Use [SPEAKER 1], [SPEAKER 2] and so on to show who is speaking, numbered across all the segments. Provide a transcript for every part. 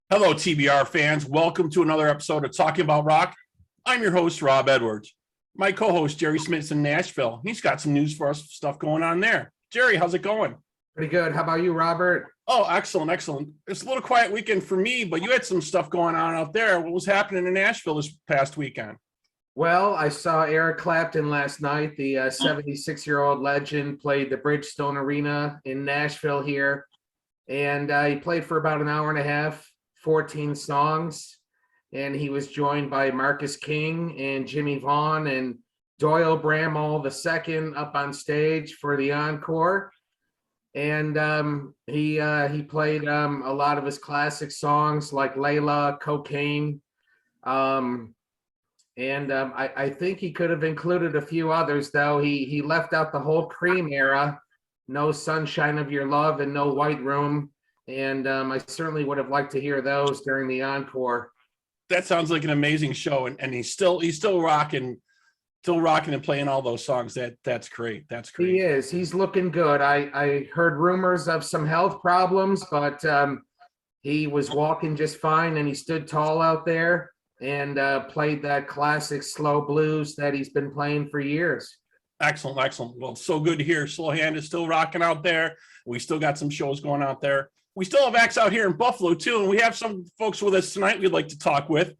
[SPEAKER 1] Hello, TBR fans. Welcome to another episode of Talking About Rock. I'm your host, Rob Edwards. My co-host, Gerry Smith's in Nashville. He's got some news for us, stuff going on there. Gerry, how's it going?
[SPEAKER 2] Pretty good. How about you, Robert?
[SPEAKER 1] Oh, excellent, excellent. It's a little quiet weekend for me, but you had some stuff going on out there. What was happening in Nashville this past weekend?
[SPEAKER 2] Well, I saw Eric Clapton last night. The 76-year-old legend played the Bridgestone Arena in Nashville here. And he played for about an hour and a half, 14 songs. And he was joined by Marcus King and Jimmy Vaughn and Doyle Bramall II up on stage for the encore. And he played a lot of his classic songs like Layla, Cocaine. I think he could have included a few others, though. He left out the whole Cream era, No Sunshine of Your Love and No White Room. And I certainly would have liked to hear those during the encore.
[SPEAKER 1] That sounds like an amazing show. And he's still rocking and playing all those songs. That's great. That's great.
[SPEAKER 2] He is. He's looking good. I heard rumors of some health problems, but he was walking just fine, and he stood tall out there and played that classic slow blues that he's been playing for years.
[SPEAKER 1] Excellent, excellent. Well, so good to hear. Slow Hand is still rocking out there. We still got some shows going out there. We still have acts out here in Buffalo, too, and we have some folks with us tonight we'd like to talk with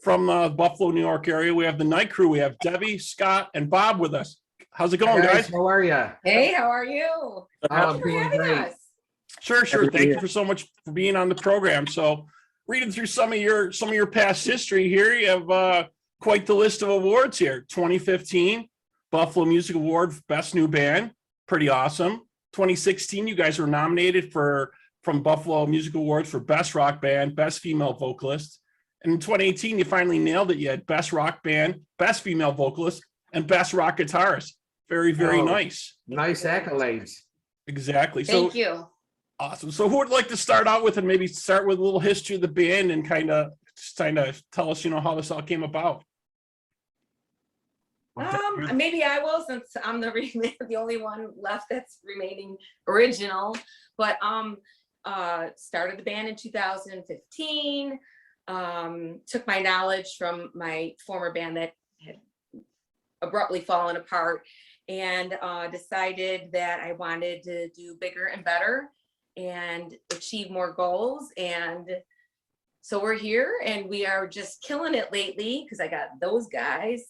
[SPEAKER 1] from Buffalo, New York area. We have the Night Crew. We have Debbie, Scott, and Bob with us. How's it going, guys?
[SPEAKER 2] How are you?
[SPEAKER 3] Hey, how are you? Thank you for having us.
[SPEAKER 1] Sure. Thank you for so much for being on the program. So, reading through some of your past history here, you have quite the list of awards here. 2015 Buffalo Music Award for Best New Band, pretty awesome. 2016, you guys were nominated from Buffalo Music Awards for Best Rock Band, Best Female Vocalist. And in 2018, you finally nailed it. You had Best Rock Band, Best Female Vocalist, and Best Rock Guitarist. Very, very nice.
[SPEAKER 2] Nice accolades.
[SPEAKER 1] Exactly.
[SPEAKER 3] Thank you.
[SPEAKER 1] Awesome. So who would like to start out with, and maybe start with a little history of the band and kind of tell us, how this all came about?
[SPEAKER 3] Maybe I will, since I'm the only one left that's remaining original. But started the band in 2015. Took my knowledge from my former band that had abruptly fallen apart, and decided that I wanted to do bigger and better and achieve more goals. And so we're here, and we are just killing it lately because I got those guys.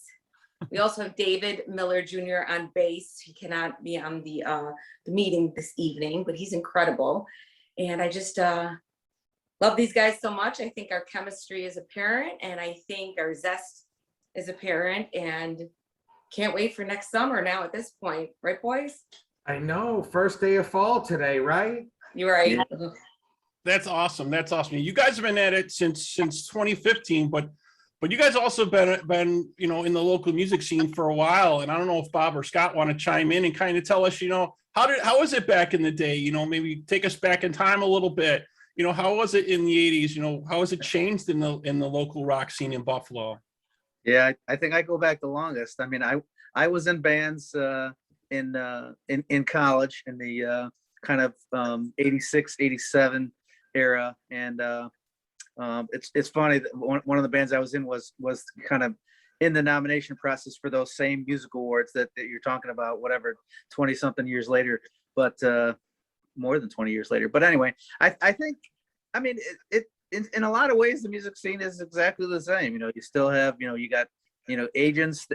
[SPEAKER 3] We also have David Miller Jr. on bass. He cannot be on the meeting this evening, but he's incredible. And I just love these guys so much. I think our chemistry is apparent, and I think our zest is apparent, and can't wait for next summer now at this point. Right, boys?
[SPEAKER 2] I know. First day of fall today, right?
[SPEAKER 3] You're right.
[SPEAKER 1] Yeah. That's awesome. That's awesome. You guys have been at it since 2015, but you guys also been in the local music scene for a while. And I don't know if Bob or Scott want to chime in and kind of tell us, how was it back in the day? Maybe take us back in time a little bit. How was it in the 80s? How has it changed in the local rock scene in Buffalo?
[SPEAKER 4] Yeah, I think I go back the longest. I mean, I was in bands in college in the kind of 86, 87 era, and it's funny that one of the bands I was in was kind of in the nomination process for those same music awards that you're talking about, whatever, 20 something years later, but more than 20 years later. But anyway, I think, I mean, it in a lot of ways, the music scene is exactly the same. You still have, you got, the agents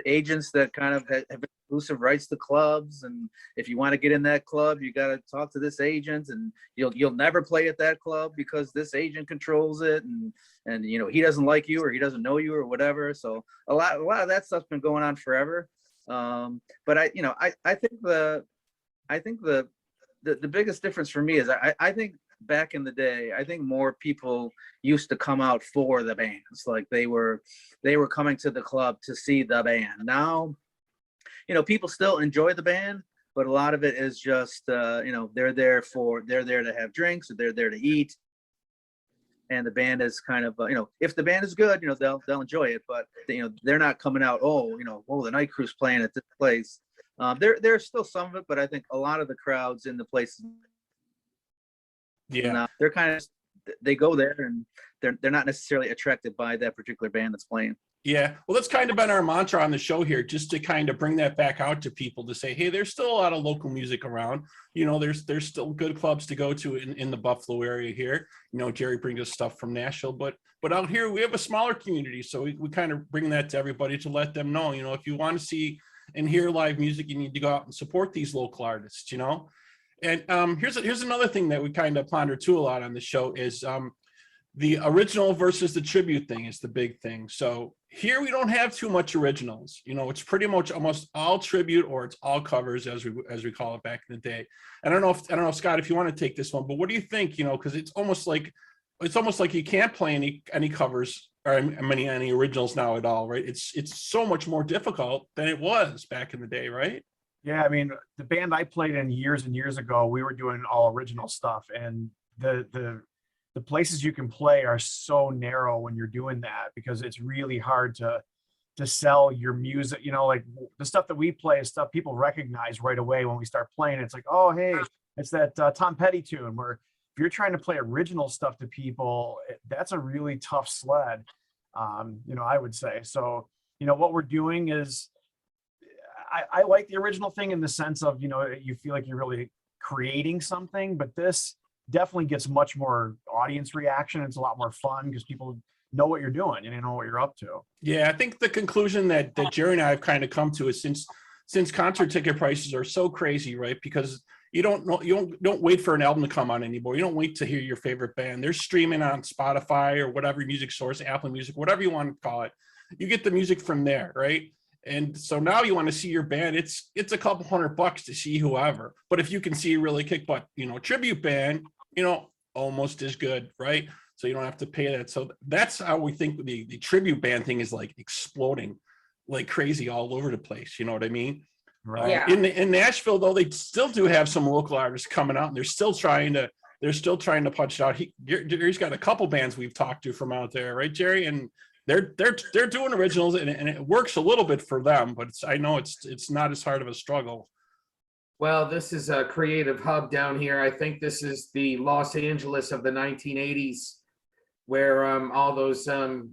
[SPEAKER 4] that kind of have exclusive rights to clubs. And if you want to get in that club, you got to talk to this agent, and you'll never play at that club because this agent controls it. And he doesn't like you, or he doesn't know you, or whatever. So a lot of that stuff's been going on forever. But I think the biggest difference for me is I think back in the day, I think more people used to come out for the bands. Like they were coming to the club to see the band. Now, people still enjoy the band, but a lot of it is just, they're there to have drinks, or they're there to eat. And the band is kind of, if the band is good, they'll enjoy it, but they're not coming out, the Night Crew's playing at this place. There's still some of it, but I think a lot of the crowds in the places, they're kind of they go there and they're not necessarily attracted by that particular band that's playing.
[SPEAKER 1] Yeah, well, that's kind of been our mantra on the show here, just to kind of bring that back out to people to say, hey, there's still a lot of local music around. You know, there's still good clubs to go to in the Buffalo area here. You know, Gerry brings us stuff from Nashville, but out here we have a smaller community, so we kind of bring that to everybody to let them know, you know, if you want to see and hear live music, you need to go out and support these local artists, you know. And here's another thing that we kind of ponder too a lot on the show is the original versus the tribute thing is the big thing. So here we don't have too much originals. You know, it's pretty much almost all tribute, or it's all covers, as we call it back in the day. I don't know, Scott, if you want to take this one, but what do you think? You know, because it's almost like you can't play any covers or any originals now at all, right? It's so much more difficult than it was back in the day, right?
[SPEAKER 5] Yeah, I mean, the band I played in years and years ago, we were doing all original stuff, and the places you can play are so narrow when you're doing that, because it's really hard to sell your music. You know, like the stuff that we play is stuff people recognize right away when we start playing. It's like, oh, hey, it's that Tom Petty tune. Where if you're trying to play original stuff to people, that's a really tough sled. You know, I would say. So, you know, what we're doing is, I like the original thing in the sense of, you know, you feel like you're really creating something, but this definitely gets much more audience reaction. It's a lot more fun because people know what you're doing and they know what you're up to.
[SPEAKER 1] Yeah, I think the conclusion that Gerry and I have kind of come to is since concert ticket prices are so crazy, right? Because you don't wait for an album to come out anymore. You don't wait to hear your favorite band. They're streaming on Spotify or whatever music source, Apple Music, whatever you want to call it. You get the music from there, right? And so now you want to see your band, it's a couple $100 to see whoever. But if you can see a really kick butt, you know, tribute band, you know, almost as good, right? So you don't have to pay that. So that's how we think the tribute band thing is like exploding like crazy all over the place. You know what I mean?
[SPEAKER 5] Right.
[SPEAKER 3] Yeah.
[SPEAKER 1] In Nashville, though, they still do have some local artists coming out, and they're still trying to punch it out. Gerry's got a couple bands we've talked to from out there, right, Gerry? And they're doing originals, and it works a little bit for them, but I know it's not as hard of a struggle.
[SPEAKER 2] Well, this is a creative hub down here. I think this is the Los Angeles of the 1980s, where all those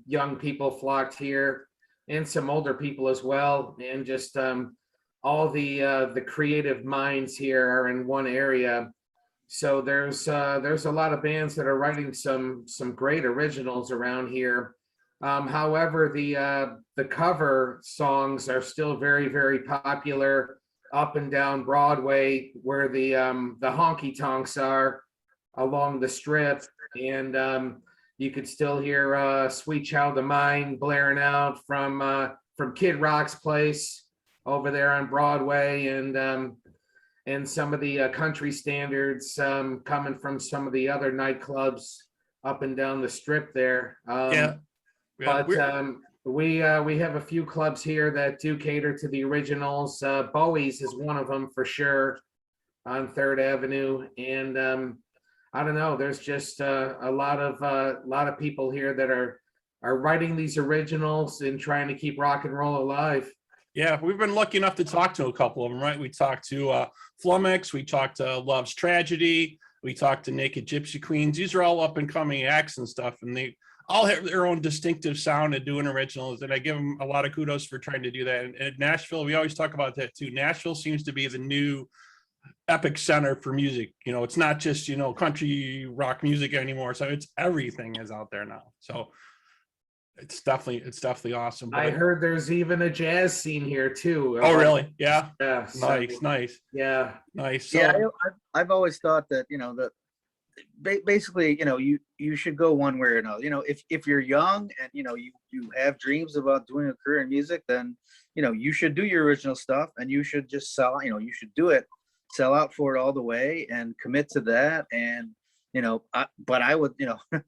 [SPEAKER 2] young people flocked here, and some older people as well, and just all the creative minds here are in one area. So there's a lot of bands that are writing some great originals around here. However, the cover songs are still very, very popular up and down Broadway, where the honky tonks are along the strip, and you could still hear "Sweet Child of Mine" blaring out from Kid Rock's place over there on Broadway, and some of the country standards coming from some of the other nightclubs up and down the strip there.
[SPEAKER 1] Yeah.
[SPEAKER 2] But we have a few clubs here that do cater to the originals. Bowie's is one of them for sure on 3rd Avenue, and I don't know. There's just a lot of people here that are writing these originals and trying to keep rock and roll alive.
[SPEAKER 1] Yeah, we've been lucky enough to talk to a couple of them, right? We talked to Flummox, we talked to Love's Tragedy, we talked to Naked Gypsy Queens. These are all up and coming acts and stuff, and they all have their own distinctive sound and doing originals, and I give them a lot of kudos for trying to do that. And Nashville, we always talk about that too. Nashville seems to be the new epic center for music. You know, it's not just, you know, country rock music anymore. So it's everything is out there now. So it's definitely awesome.
[SPEAKER 2] I heard there's even a jazz scene here too.
[SPEAKER 1] Oh, really? Yeah.
[SPEAKER 2] Yeah.
[SPEAKER 1] Nice.
[SPEAKER 2] Yeah.
[SPEAKER 1] Nice. So,
[SPEAKER 4] Yeah, I've always thought that, you know, that basically, you know, you should go one way or another. You know, if you're young and, you know, you have dreams about doing a career in music, then, you know, you should do your original stuff, and you should just sell, you know, you should do it, sell out for it all the way and commit to that. And, you know, but I would, you know,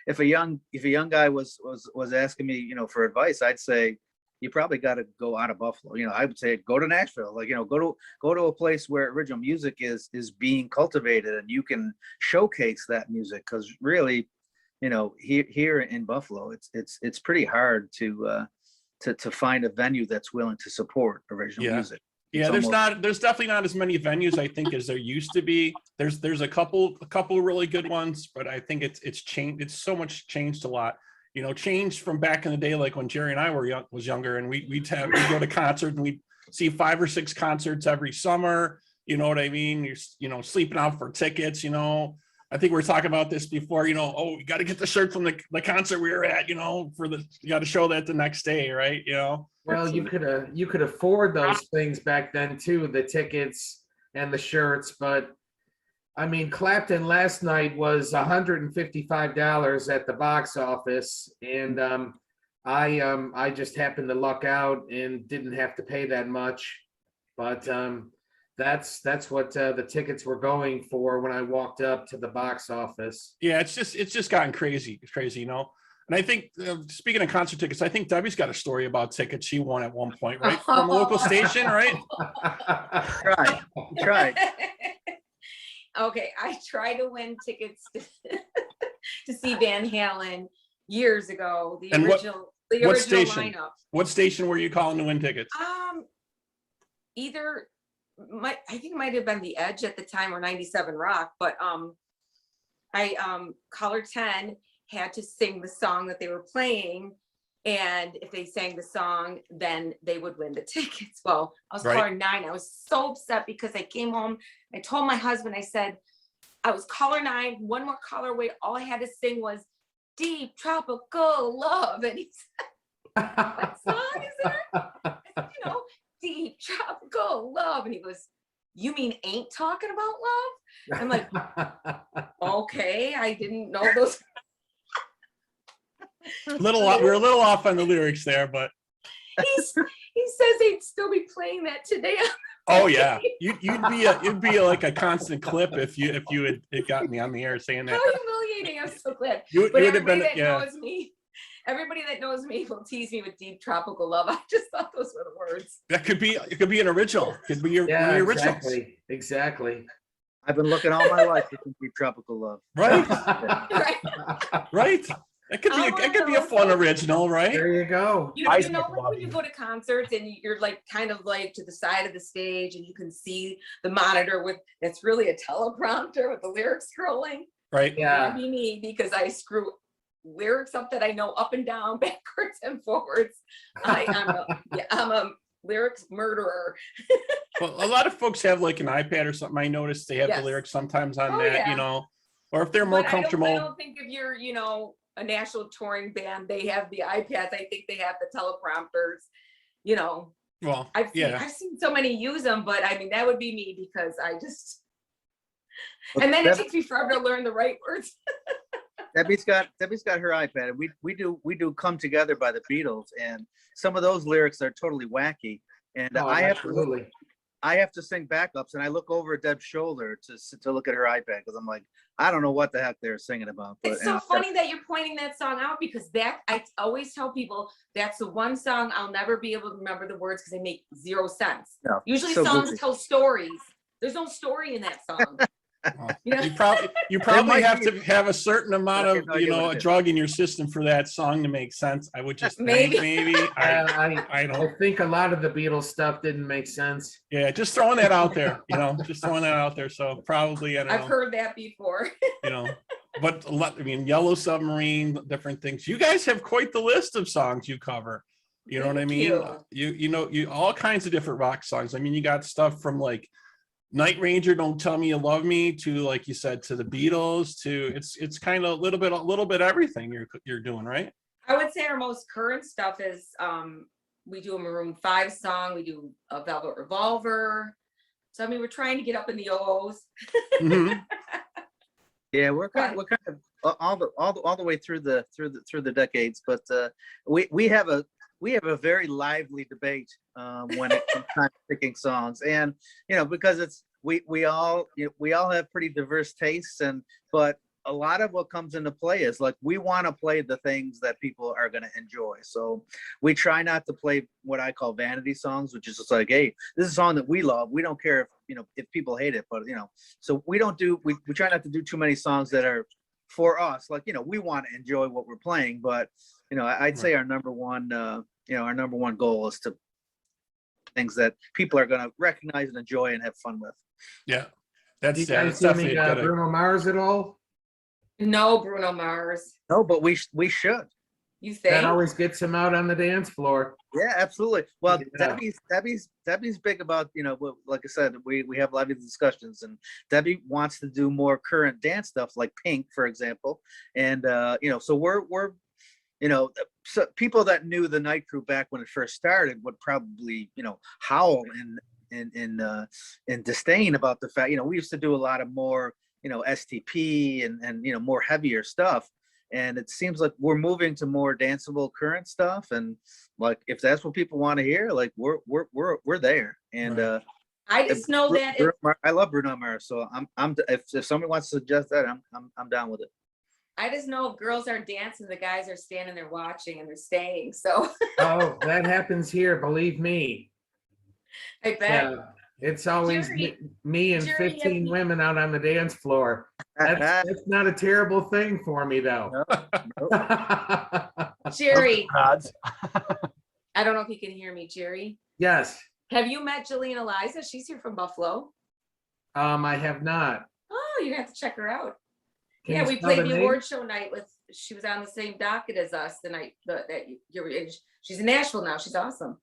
[SPEAKER 4] if a young guy was asking me, you know, for advice, I'd say you probably got to go out of Buffalo. You know, I would say go to Nashville, like, you know, go to a place where original music is being cultivated, and you can showcase that music. Because really, you know, here in Buffalo, it's pretty hard to find a venue that's willing to support original music.
[SPEAKER 1] Yeah, there's definitely not as many venues I think as there used to be. There's a couple really good ones, but I think it's changed. It's so much changed a lot. You know, changed from back in the day, like when Gerry and I was younger, and we'd go to concerts and we'd see 5 or 6 concerts every summer. You know what I mean? You're sleeping out for tickets. You know, I think we were talking about this before. You know, oh, you got to get the shirt from the concert we were at. You know, you got to show that the next day, right? You know.
[SPEAKER 2] Well, you could afford those things back then too, the tickets and the shirts. But I mean, Clapton last night was $155 at the box office, and I just happened to luck out and didn't have to pay that much. But that's what the tickets were going for when I walked up to the box office.
[SPEAKER 1] Yeah, it's just gotten crazy. It's crazy, you know. And I think, speaking of concert tickets, I think Debbie's got a story about tickets she won at one point, right? From a local station, right?
[SPEAKER 4] Try.
[SPEAKER 3] Okay, I tried to win tickets to see Van Halen years ago. The original
[SPEAKER 1] station?
[SPEAKER 3] lineup.
[SPEAKER 1] What station were you calling to win tickets?
[SPEAKER 3] Either I think it might have been The Edge at the time or 97 Rock, but I caller 10 had to sing the song that they were playing, and if they sang the song, then they would win the tickets. Well, I was caller 9. I was so upset because I came home. I told my husband, I said, I was caller 9, one more caller away. All I had to sing was Deep Tropical Love. And he said, what song is that? I said, you know, Deep Tropical Love. And he goes, you mean Ain't Talking About Love? I'm like, okay, I didn't know those.
[SPEAKER 1] We're a little off on the lyrics there, but
[SPEAKER 3] he says they'd still be playing that today.
[SPEAKER 1] Oh yeah, you'd be like a constant clip if you had gotten me on the air saying that.
[SPEAKER 3] How humiliating! I'm so glad.
[SPEAKER 1] You would have been,
[SPEAKER 3] knows me, everybody that knows me will tease me with Deep Tropical Love. I just thought those were the words.
[SPEAKER 1] It could be an original. It could be your original.
[SPEAKER 2] Exactly.
[SPEAKER 4] I've been looking all my life for Deep Tropical Love.
[SPEAKER 1] Right.
[SPEAKER 3] Right.
[SPEAKER 1] Right. It could be a fun original, right?
[SPEAKER 2] There you go.
[SPEAKER 3] You know like when you go to concerts and you're like kind of like to the side of the stage and you can see the monitor that's really a teleprompter with the lyrics scrolling.
[SPEAKER 1] Right.
[SPEAKER 2] Yeah.
[SPEAKER 3] That'd be me because I screw lyrics up that I know up and down, backwards and forwards. I'm a lyrics murderer.
[SPEAKER 1] Well, a lot of folks have like an iPad or something. I noticed they have the lyrics sometimes on that, you know, or if they're more comfortable.
[SPEAKER 3] I don't think if you're, you know, a national touring band, they have the iPads. I think they have the teleprompters, you know.
[SPEAKER 1] Well,
[SPEAKER 3] I've seen so many use them, but I mean, that would be me because I just, and then it takes me forever to learn the right words.
[SPEAKER 4] Debbie's got her iPad, and we do Come Together by the Beatles, and some of those lyrics are totally wacky, and I have to sing backups, and I look over at Deb's shoulder to look at her iPad because I'm like, I don't know what the heck they're singing about. But,
[SPEAKER 3] it's so funny that you're pointing that song out because I always tell people that's the one song I'll never be able to remember the words because they make zero sense.
[SPEAKER 4] No,
[SPEAKER 3] usually
[SPEAKER 4] so
[SPEAKER 3] songs
[SPEAKER 4] goofy.
[SPEAKER 3] Tell stories. There's no story in that song. You know?
[SPEAKER 1] You probably have to have a certain amount of a drug in your system for that song to make sense. I would just think maybe. I don't.
[SPEAKER 2] I think a lot of the Beatles stuff didn't make sense.
[SPEAKER 1] Yeah, just throwing that out there. Just throwing that out there. So probably
[SPEAKER 3] I've heard that before.
[SPEAKER 1] But a lot. I mean, Yellow Submarine, different things. You guys have quite the list of songs you cover. You know what I mean? You all kinds of different rock songs. I mean, you got stuff from like Night Ranger, Don't Tell Me You Love Me, to, like you said, to the Beatles, to it's kind of a little bit everything you're doing, right?
[SPEAKER 3] I would say our most current stuff is we do a Maroon 5 song, we do a Velvet Revolver. So I mean, we're trying to get up in the O's.
[SPEAKER 1] Mm-hmm.
[SPEAKER 4] Yeah, we're kind of all the way through the decades, but we have a very lively debate when it comes time to picking songs, and because we all have pretty diverse tastes, but a lot of what comes into play is like we want to play the things that people are going to enjoy. So we try not to play what I call vanity songs, which is just like, hey, this is a song that we love. We don't care if people hate it, but so we try not to do too many songs that are for us. Like we want to enjoy what we're playing, but I'd say our number one goal is to things that people are going to recognize and enjoy and have fun with.
[SPEAKER 1] Yeah,
[SPEAKER 2] Do
[SPEAKER 1] that's
[SPEAKER 2] you
[SPEAKER 1] yeah,
[SPEAKER 2] guys
[SPEAKER 1] that's
[SPEAKER 2] see
[SPEAKER 1] definitely
[SPEAKER 2] any
[SPEAKER 1] a good.
[SPEAKER 2] Bruno Mars at all?
[SPEAKER 3] No Bruno Mars.
[SPEAKER 4] No, but we should.
[SPEAKER 3] You
[SPEAKER 2] That
[SPEAKER 3] think?
[SPEAKER 2] always gets him out on the dance floor.
[SPEAKER 4] Yeah, absolutely. Well,
[SPEAKER 2] Yeah.
[SPEAKER 4] Debbie's big about, like I said, we have a lot of these discussions, and Debbie wants to do more current dance stuff like Pink, for example. And so we're so people that knew the Night Crew back when it first started would probably howl in disdain about the fact we used to do a lot of more STP and more heavier stuff. And it seems like we're moving to more danceable current stuff, and like if that's what people want to hear, like we're there. And
[SPEAKER 1] Right.
[SPEAKER 3] I just know that
[SPEAKER 4] I love Bruno Mars, so I'm if somebody wants to suggest that, I'm down with it.
[SPEAKER 3] I just know if girls are dancing, the guys are standing there watching and they're staying. So
[SPEAKER 2] Oh, that happens here, believe me.
[SPEAKER 3] I bet.
[SPEAKER 2] Yeah, it's always
[SPEAKER 3] Gerry-
[SPEAKER 2] me and
[SPEAKER 3] Gerry,
[SPEAKER 2] 15 women out on the dance floor. That's not a terrible thing for me, though.
[SPEAKER 3] Jerry,
[SPEAKER 5] Odds.
[SPEAKER 3] I don't know if you can hear me, Jerry.
[SPEAKER 2] Yes,
[SPEAKER 3] Have you met Jillian Eliza? She's here from Buffalo.
[SPEAKER 2] I have not.
[SPEAKER 3] Oh, you have to check her out.
[SPEAKER 2] Can
[SPEAKER 3] Yeah,
[SPEAKER 2] you
[SPEAKER 3] we
[SPEAKER 2] spell
[SPEAKER 3] played the
[SPEAKER 2] name?
[SPEAKER 3] award show night with, she was on the same docket as us the night that you were, she's in Nashville now. She's awesome.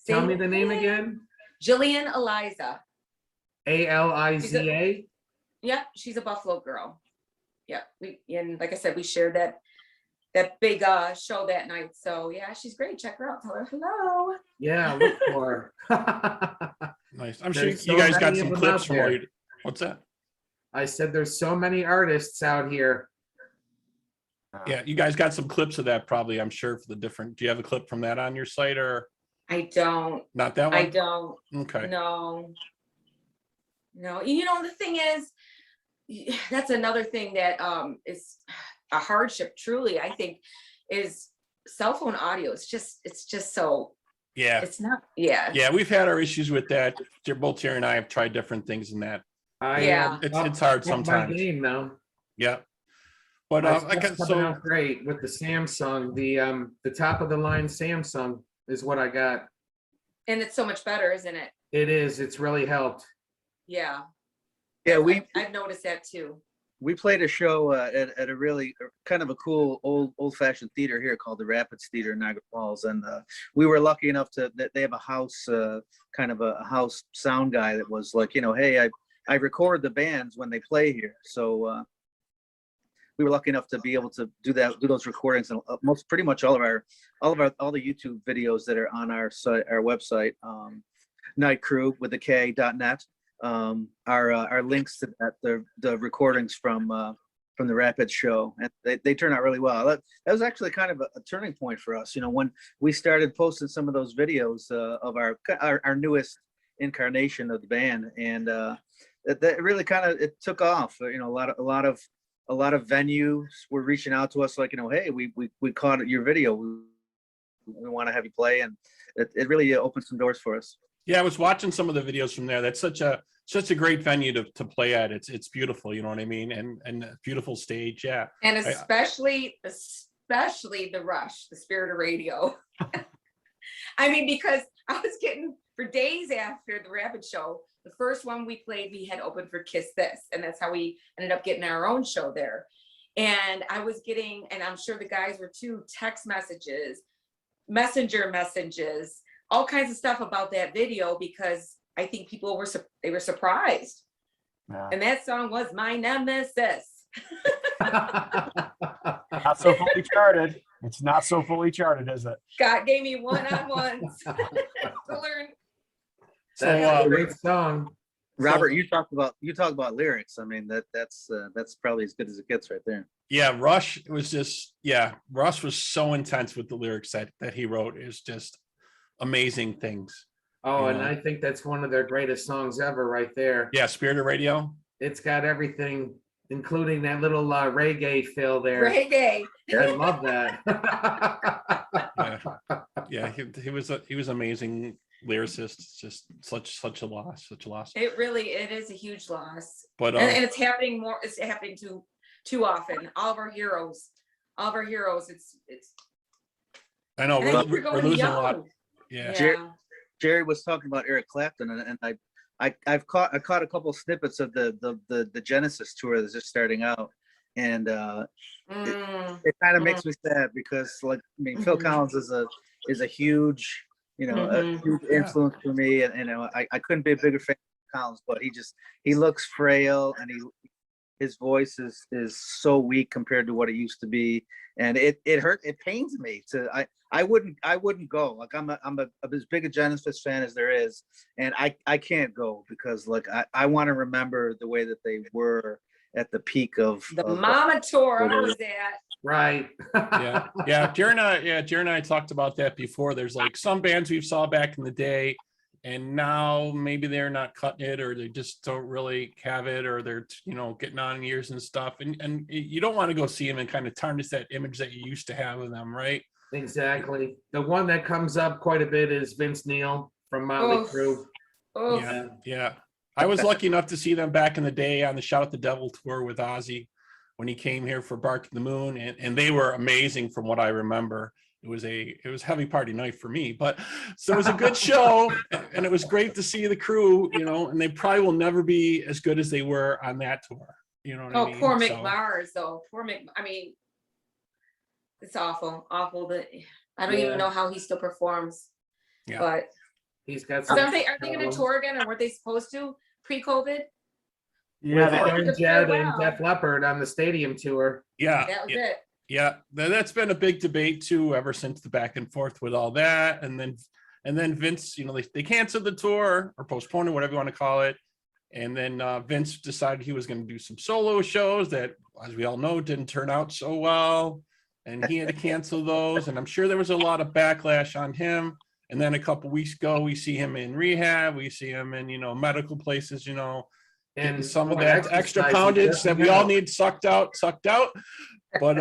[SPEAKER 2] Tell
[SPEAKER 3] Same-
[SPEAKER 2] me the name again.
[SPEAKER 3] Jillian Eliza.
[SPEAKER 2] Aliza.
[SPEAKER 3] Yeah, she's a Buffalo girl. Yeah, and like I said, we shared that big show that night. So yeah, she's great. Check her out. Tell her hello.
[SPEAKER 2] Yeah, look for her.
[SPEAKER 1] Nice. I'm sure
[SPEAKER 2] There's
[SPEAKER 1] you
[SPEAKER 2] so
[SPEAKER 1] guys got
[SPEAKER 2] many
[SPEAKER 1] some
[SPEAKER 2] of them
[SPEAKER 1] clips
[SPEAKER 2] out
[SPEAKER 1] from
[SPEAKER 2] there.
[SPEAKER 1] all you. What's that?
[SPEAKER 2] I said there's so many artists out here.
[SPEAKER 1] Yeah, you guys got some clips of that probably, I'm sure, for the different. Do you have a clip from that on your site or
[SPEAKER 3] I don't.
[SPEAKER 1] not that
[SPEAKER 3] I
[SPEAKER 1] one?
[SPEAKER 3] don't.
[SPEAKER 1] Okay.
[SPEAKER 3] No. The thing is, that's another thing that is a hardship. Truly, I think, is cell phone audio. It's just so.
[SPEAKER 1] Yeah.
[SPEAKER 3] It's not. Yeah.
[SPEAKER 1] Yeah, we've had our issues with that. Both Jerry and I have tried different things in that.
[SPEAKER 3] Yeah.
[SPEAKER 1] It's hard
[SPEAKER 2] Up my
[SPEAKER 1] sometimes.
[SPEAKER 2] game now.
[SPEAKER 1] Yeah. But
[SPEAKER 2] My
[SPEAKER 1] I
[SPEAKER 2] stuff's
[SPEAKER 1] got
[SPEAKER 2] coming
[SPEAKER 1] so
[SPEAKER 2] out great with the Samsung. The top of the line Samsung is what I got.
[SPEAKER 3] And it's so much better, isn't it?
[SPEAKER 2] It is. It's really helped.
[SPEAKER 3] Yeah.
[SPEAKER 4] Yeah,
[SPEAKER 3] I've noticed that too.
[SPEAKER 4] we played a show at a really kind of a cool old fashioned theater here called the Rapids Theater in Niagara Falls, and we were lucky enough that they have a house kind of a house sound guy that was like, hey, I record the bands when they play here, so we were lucky enough to be able to do those recordings, and pretty much all the YouTube videos that are on our site, our website, nightcrew with the K.net. Are links to that, the recordings from the Rapids show, and they turn out really well. That was actually kind of a turning point for us, when we started posting some of those videos of our newest incarnation of the band, and that really it took off. A lot of venues were reaching out to us like, hey, we caught your video, we want to have you play, and it really opened some doors for us.
[SPEAKER 1] Yeah, I was watching some of the videos from there. That's such a great venue to play at. It's beautiful, you know what I mean? And a beautiful stage, yeah.
[SPEAKER 3] And especially the Rush, the Spirit of Radio. I mean, because I was getting, for days after the Rapid show, the first one we played, we had opened for Kiss This, and that's how we ended up getting our own show there. And I was getting, and I'm sure the guys were too, text messages, messenger messages, all kinds of stuff about that video, because I think people were surprised.
[SPEAKER 5] Yeah.
[SPEAKER 3] And that song was my nemesis.
[SPEAKER 5] Not so fully charted. It's not so fully charted, is it?
[SPEAKER 3] God gave me one-on-ones to learn.
[SPEAKER 2] That's a great song.
[SPEAKER 4] Robert, you talk about lyrics. I mean, that's probably as good as it gets right there.
[SPEAKER 1] Yeah, Rush was so intense with the lyrics that he wrote. Is just amazing things.
[SPEAKER 2] Oh, and
[SPEAKER 1] Yeah.
[SPEAKER 2] I think that's one of their greatest songs ever right there.
[SPEAKER 1] Yeah, Spirit of Radio.
[SPEAKER 2] It's got everything, including that little reggae fill there.
[SPEAKER 3] Reggae.
[SPEAKER 2] I love that.
[SPEAKER 1] Yeah, he was amazing lyricist. It's just such a loss.
[SPEAKER 3] It is a huge loss.
[SPEAKER 1] But
[SPEAKER 3] And it's happening more, it's happening too often. All of our heroes, it's
[SPEAKER 1] I know
[SPEAKER 3] and I think
[SPEAKER 1] we're
[SPEAKER 3] going
[SPEAKER 1] losing
[SPEAKER 3] young.
[SPEAKER 1] a lot. Yeah.
[SPEAKER 3] Yeah.
[SPEAKER 4] Gerry was talking about Eric Clapton, and I've caught a couple snippets of the Genesis tour that's just starting out, and it kind of makes me sad because, like, I mean, Phil Collins is a huge, a huge influence for me, and I couldn't be a bigger fan of Collins, but he looks frail, and his voice is so weak compared to what it used to be, and it pains me I wouldn't go. Like, I'm as big a Genesis fan as there is, and I can't go because, like, I want to remember the way that they were at the peak of
[SPEAKER 3] the Mama tour I was at.
[SPEAKER 2] Right.
[SPEAKER 1] yeah. Gerry and I talked about that before. There's like some bands we saw back in the day, and now maybe they're not cutting it, or they just don't really have it, or they're getting on in years and stuff. And you don't want to go see them and kind of tarnish that image that you used to have of them, right?
[SPEAKER 2] Exactly. The one that comes up quite a bit is Vince Neil from Motley Crue.
[SPEAKER 1] Yeah. I was lucky enough to see them back in the day on the Shout at the Devil tour with Ozzy when he came here for Bark the Moon, and they were amazing from what I remember. It was a heavy party night for me, but so it was a good show, and it was great to see the crew, and they probably will never be as good as they were on that tour. You know what I mean?
[SPEAKER 3] Poor Mick Mars, though. I mean, it's awful that I don't even know how he still performs.
[SPEAKER 1] Yeah.
[SPEAKER 3] But
[SPEAKER 2] he's got
[SPEAKER 3] are they going to tour again, or weren't they supposed to pre-COVID?
[SPEAKER 5] Yeah,
[SPEAKER 2] with Jed and Def Leppard on the stadium tour.
[SPEAKER 1] Yeah,
[SPEAKER 3] that was it.
[SPEAKER 1] Yeah, that's been a big debate too ever since the back and forth with all that, and then Vince, they canceled the tour or postponed it, whatever you want to call it, and then Vince decided he was going to do some solo shows that, as we all know, didn't turn out so well, and he had to cancel those, and I'm sure there was a lot of backlash on him. And then a couple weeks ago, we see him in rehab, we see him in medical places, and some of that extra poundage that we all need sucked out. But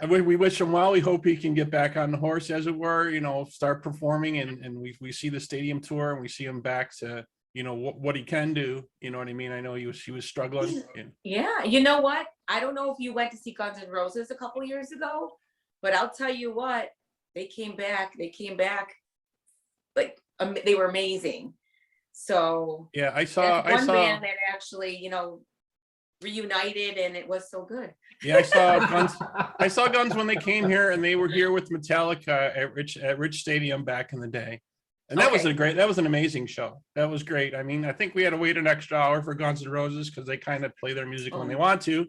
[SPEAKER 1] we wish him well. We hope he can get back on the horse, as it were, start performing, and we see the stadium tour, and we see him back to what he can do. You know what I mean? I know he was struggling.
[SPEAKER 3] Yeah, you know what? I don't know if you went to see Guns N' Roses a couple years ago, but I'll tell you what, they came back like they were amazing. So
[SPEAKER 1] yeah, I saw
[SPEAKER 3] band that actually reunited, and it was so good.
[SPEAKER 1] Yeah, I saw Guns when they came here, and they were here with Metallica at Rich Stadium back in the day, and that was an amazing show. That was great. I mean, I think we had to wait an extra hour for Guns N' Roses because they kind of play their music when they want to,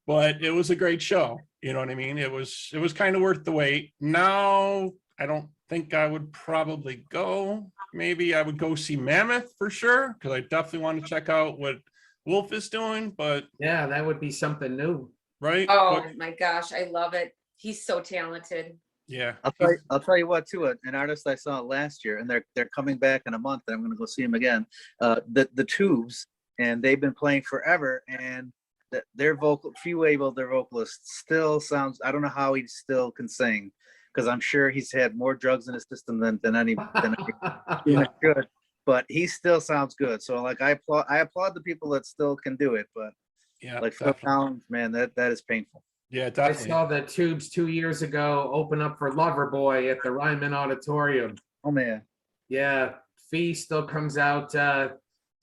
[SPEAKER 1] but it was a great show. You know what I mean? It was kind of worth the wait. Now I don't think I would probably go. Maybe I would go see Mammoth for sure, because I definitely want to check out what Wolf is doing. But
[SPEAKER 2] yeah, that would be something new,
[SPEAKER 1] right?
[SPEAKER 3] Oh my gosh, I love it. He's so talented.
[SPEAKER 1] Yeah,
[SPEAKER 4] I'll tell you what too. An artist I saw last year, and they're coming back in a month, and I'm going to go see him again. The Tubes, and they've been playing forever, and their vocalist still sounds. I don't know how he still can sing, because I'm sure he's had more drugs in his system than any good, but he still sounds good. So, like, I applaud the people that still can do it, but
[SPEAKER 1] yeah,
[SPEAKER 4] like Phil Collins, man, that is painful.
[SPEAKER 1] Yeah, definitely.
[SPEAKER 2] I saw the Tubes 2 years ago open up for Loverboy at the Ryman Auditorium.
[SPEAKER 4] Oh man.
[SPEAKER 2] Yeah, Fee still comes out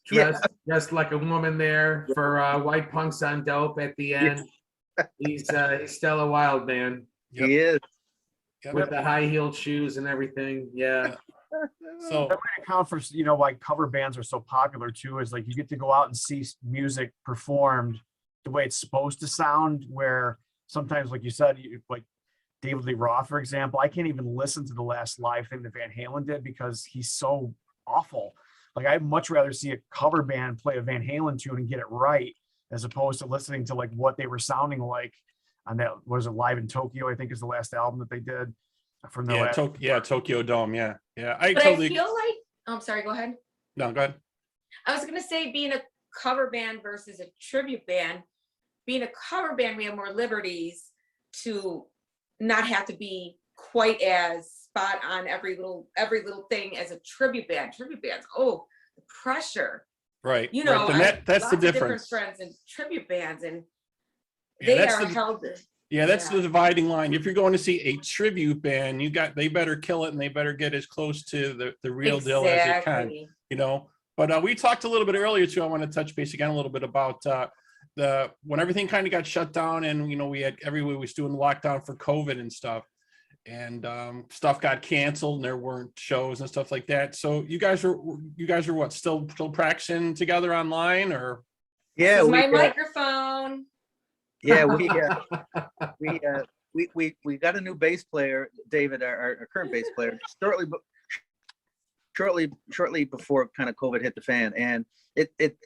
[SPEAKER 2] dressed like a woman there for White Punks on Dope at the end. He's still a wild man.
[SPEAKER 1] Yep.
[SPEAKER 4] He is.
[SPEAKER 1] Yep.
[SPEAKER 2] With the high-heeled shoes and everything. Yeah.
[SPEAKER 1] So
[SPEAKER 5] that might account for why cover bands are so popular too, is like you get to go out and see music performed the way it's supposed to sound, where sometimes, like you said, like David Lee Roth, for example, I can't even listen to the last live thing that Van Halen did because he's so awful. Like, I'd much rather see a cover band play a Van Halen tune and get it right, as opposed to listening to like what they were sounding like on that, was it Live in Tokyo, I think is the last album that they did from the
[SPEAKER 1] Tokyo Dome. Yeah.
[SPEAKER 3] I feel like, I'm sorry, go ahead.
[SPEAKER 1] No, go ahead.
[SPEAKER 3] I was going to say, being a cover band versus a tribute band, being a cover band, we have more liberties to not have to be quite as spot on every little thing as a tribute band. Tribute bands, the pressure.
[SPEAKER 1] Right.
[SPEAKER 3] Right.
[SPEAKER 1] That's the difference.
[SPEAKER 3] Different friends and tribute bands, and they are held.
[SPEAKER 1] Yeah, that's
[SPEAKER 3] Yeah.
[SPEAKER 1] the dividing line. If you're going to see a tribute band, they better kill it and they better get as close to the real deal as they can,
[SPEAKER 3] Exactly.
[SPEAKER 1] you know. But we talked a little bit earlier too. I want to touch base again a little bit about when everything kind of got shut down and we had everywhere was doing lockdown for COVID and stuff, and stuff got canceled and there weren't shows and stuff like that. So you guys are what, still practicing together online, or?
[SPEAKER 4] Yeah,
[SPEAKER 3] This is
[SPEAKER 4] we,
[SPEAKER 3] my microphone.
[SPEAKER 4] yeah, we got a new bass player, David, our current bass player, shortly before kind of COVID hit the fan, and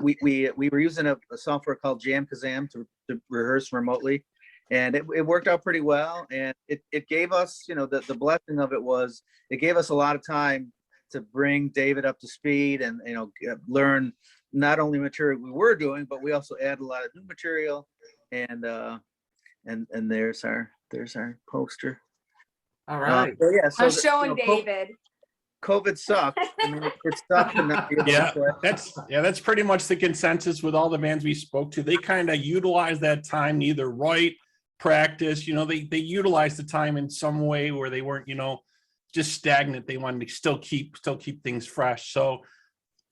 [SPEAKER 4] we were using a software called Jam Kazam to rehearse remotely, and it worked out pretty well, and it gave us, the blessing of it was it gave us a lot of time to bring David up to speed and learn not only material we were doing, but we also add a lot of new material, and there's our poster.
[SPEAKER 2] All right.
[SPEAKER 4] So yeah, so
[SPEAKER 3] I'm showing David.
[SPEAKER 4] COVID sucked. I mean, it sucked to not be able
[SPEAKER 1] Yeah,
[SPEAKER 4] to play.
[SPEAKER 1] that's pretty much the consensus with all the bands we spoke to. They kind of utilize that time to either write, practice. They utilize the time in some way where they weren't, just stagnant. They wanted to still keep things fresh. So,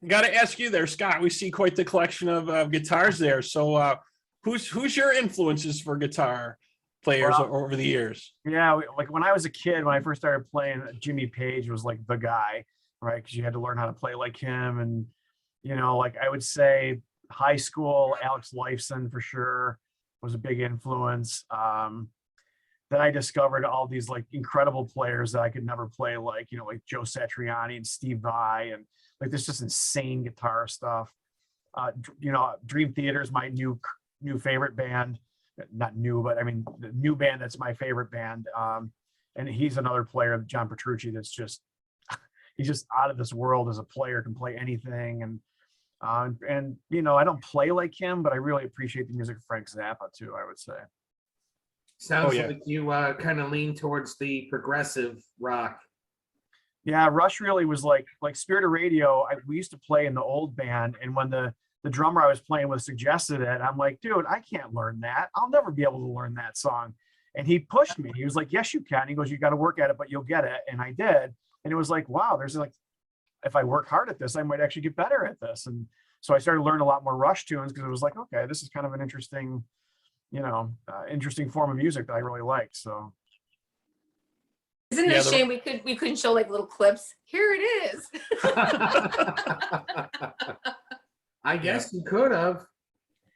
[SPEAKER 1] got to ask you there, Scott. We see quite the collection of guitars there. So, who's your influences for guitar players over the years?
[SPEAKER 5] Yeah, like when I was a kid, when I first started playing, Jimmy Page was like the guy, right? Because you had to learn how to play like him. And, like I would say high school, Alex Lifeson for sure was a big influence. Then I discovered all these like incredible players that I could never play, like Joe Satriani and Steve Vai, and like this just insane guitar stuff. Dream Theater is my new favorite band. Not new, but I mean the new band that's my favorite band. And he's another player, John Petrucci, that's just he's just out of this world as a player, can play anything. And I don't play like him, but I really appreciate the music of Frank Zappa too, I would say.
[SPEAKER 2] Sounds like you kind of lean towards the progressive rock.
[SPEAKER 5] Yeah, Rush really was like Spirit of Radio. We used to play in the old band, and when the drummer I was playing with suggested it, I'm like, dude, I can't learn that. I'll never be able to learn that song. And he pushed me. He was like, yes, you can. He goes, you got to work at it, but you'll get it. And I did. And it was like, wow, there's like, if I work hard at this, I might actually get better at this. And so I started learning a lot more Rush tunes because it was like, okay, this is kind of an interesting, interesting form of music that I really like. So.
[SPEAKER 3] Isn't it a shame we couldn't show like little clips? Here it is.
[SPEAKER 2] I guess you could have.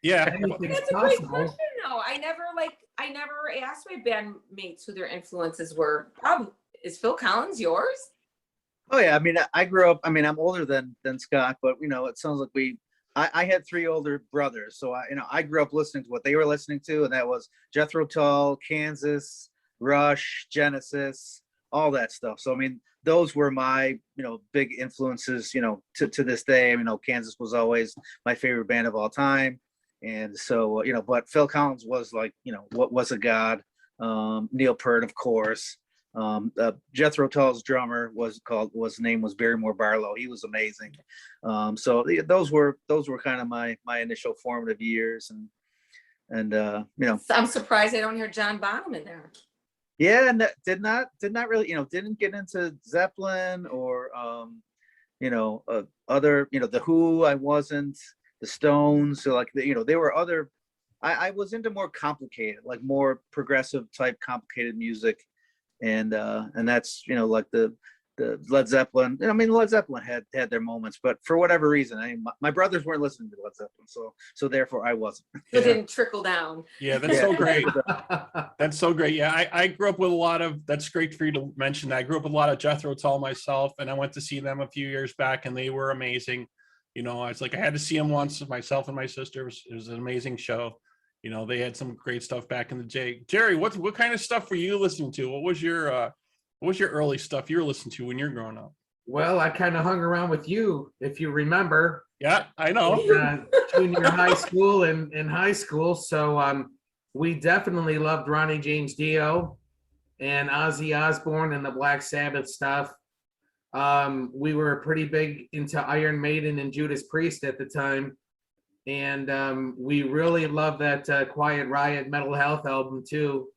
[SPEAKER 1] Yeah,
[SPEAKER 3] that's a great question. No, I never asked my bandmates who their influences were. Probably is Phil Collins yours?
[SPEAKER 4] Oh yeah, I mean, I grew up. I mean, I'm older than Scott, but it sounds like I had 3 older brothers, so I grew up listening to what they were listening to, and that was Jethro Tull, Kansas, Rush, Genesis, all that stuff. So I mean, those were my big influences. To this day. Kansas was always my favorite band of all time, and so but Phil Collins was like what was a god. Neil Peart, of course. Jethro Tull's drummer was name was Barrymore Barlow. He was amazing. So those were kind of my initial formative years, and
[SPEAKER 3] I'm surprised I don't hear John Bonham in there.
[SPEAKER 4] Yeah, and that did not really didn't get into Zeppelin or other the Who. I wasn't, the Stones. So like they were other. I was into more complicated, like more progressive type complicated music. And that's like the Led Zeppelin. I mean, Led Zeppelin had their moments, but for whatever reason, my brothers weren't listening to Led Zeppelin, so therefore I wasn't.
[SPEAKER 3] It didn't trickle down.
[SPEAKER 1] Yeah, that's so great. That's so great. Yeah, I grew up with a lot of. That's great for you to mention. I grew up with a lot of Jethro Tull myself, and I went to see them a few years back, and they were amazing. I was like, I had to see them once, myself and my sister. It was an amazing show. They had some great stuff back in the day. Gerry, what kind of stuff were you listening to? What was your early stuff you were listening to when you're growing up?
[SPEAKER 2] Well, I kind of hung around with you, if you remember.
[SPEAKER 1] Yeah, I know.
[SPEAKER 2] Junior high school and high school. So we definitely loved Ronnie James Dio and Ozzy Osbourne and the Black Sabbath stuff. We were pretty big into Iron Maiden and Judas Priest at the time. And we really loved that Quiet Riot Mental Health album too.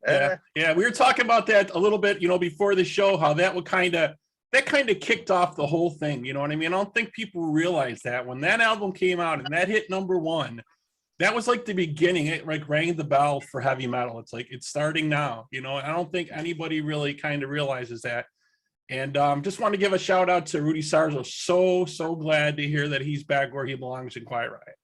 [SPEAKER 1] Yeah. We were talking about that a little bit, before the show, how that kind of kicked off the whole thing. You know what I mean? I don't think people realize that when that album came out and that hit #1, that was like the beginning. It like rang the bell for heavy metal. It's like, it's starting now. I don't think anybody really kind of realizes that. And just want to give a shout out to Rudy Sarzo. So glad to hear that he's back where he belongs in Quiet Riot.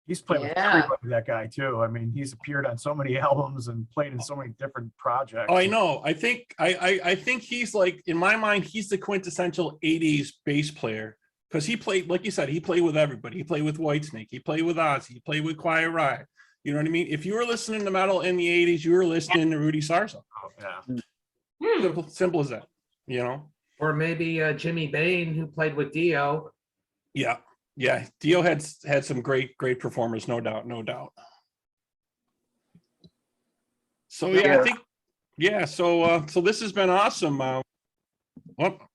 [SPEAKER 5] He's played with everybody, that guy too. I mean, he's appeared on so many albums and played in so many different projects.
[SPEAKER 1] Oh, I know. I think he's like, in my mind, he's the quintessential 80s bass player, because he played, like you said, he played with everybody. He played with Whitesnake. He played with Ozzy. He played with Quiet Riot. You know what I mean? If you were listening to metal in the 80s, you were listening to Rudy Sarzo.
[SPEAKER 5] Oh, yeah.
[SPEAKER 1] Simple as that,
[SPEAKER 2] Or maybe Jimmy Bain, who played with Dio.
[SPEAKER 1] Yeah, Dio had some great performers, no doubt. So I think so this has been awesome. My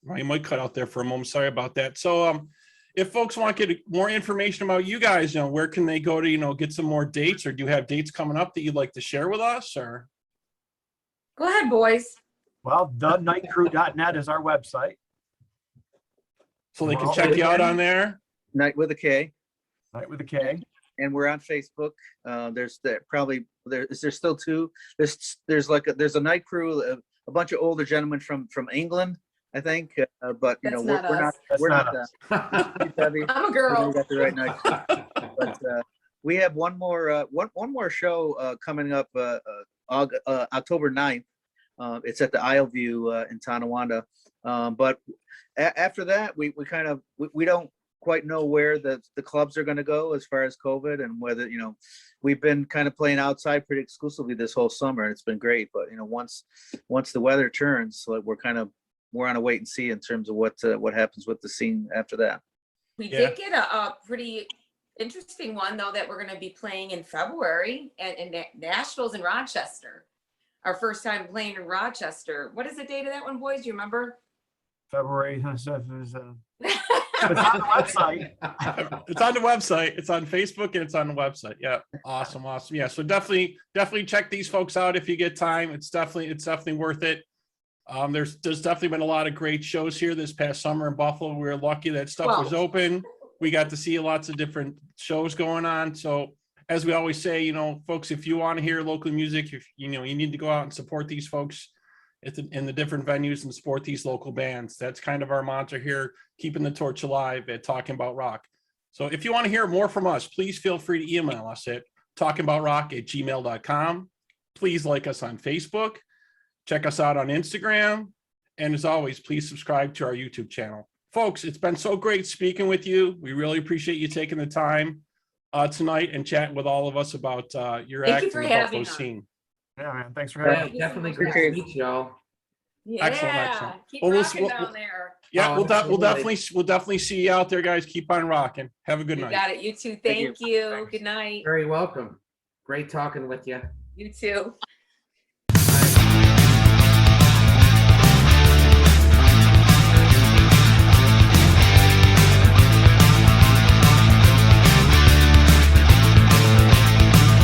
[SPEAKER 1] mic cut out there for a moment. Sorry about that. So if folks want to get more information about you guys, where can they go to get some more dates, or do you have dates coming up that you'd like to share with us? Or
[SPEAKER 3] Go ahead, boys.
[SPEAKER 5] Well, thenightcrew.net is our website.
[SPEAKER 1] So they can check you out on there.
[SPEAKER 4] Night with a K.
[SPEAKER 5] Night with a K.
[SPEAKER 4] And we're on Facebook. There's still two. There's a night crew, a bunch of older gentlemen from England, I think. But
[SPEAKER 3] That's
[SPEAKER 4] we're not that.
[SPEAKER 3] I'm a girl.
[SPEAKER 4] We got the right night. But we have one more show coming up October 9th. It's at the Isle View in Tonawanda. But after that, we don't quite know where the clubs are going to go as far as COVID, and whether, we've been kind of playing outside pretty exclusively this whole summer, and it's been great. But, once the weather turns, like we're on a wait and see in terms of what happens with the scene after that.
[SPEAKER 3] We did get a pretty interesting one, though, that we're going to be playing in February, and Nashville's in Rochester. Our first time playing in Rochester. What is the date of that one, boys? Do you remember?
[SPEAKER 5] February. It's on the website.
[SPEAKER 1] It's on the website. It's on Facebook and it's on the website. Yeah. Awesome. Yeah. So definitely check these folks out if you get time. It's definitely worth it. There's definitely been a lot of great shows here this past summer in Buffalo. We were lucky that stuff was open. We got to see lots of different shows going on. So as we always say, folks, if you want to hear local music, if you need to go out and support these folks in the different venues and support these local bands. That's kind of our mantra here, keeping the torch alive at Talking About Rock. So if you want to hear more from us, please feel free to email us at talkingaboutrock@gmail.com. Please like us on Facebook, check us out on Instagram, and as always, please subscribe to our YouTube channel. Folks, it's been so great speaking with you. We really appreciate you taking the time tonight and chatting with all of us about your act in the Buffalo scene.
[SPEAKER 5] Yeah, man. Thanks for having me.
[SPEAKER 2] Definitely great to meet y'all.
[SPEAKER 3] Yeah.
[SPEAKER 1] Excellent.
[SPEAKER 3] Keep rocking down there.
[SPEAKER 1] Yeah, we'll definitely see you out there, guys. Keep on rocking. Have a good night.
[SPEAKER 3] You got it. You too. Thank you. Good night.
[SPEAKER 2] Very welcome. Great talking with you.
[SPEAKER 3] You too.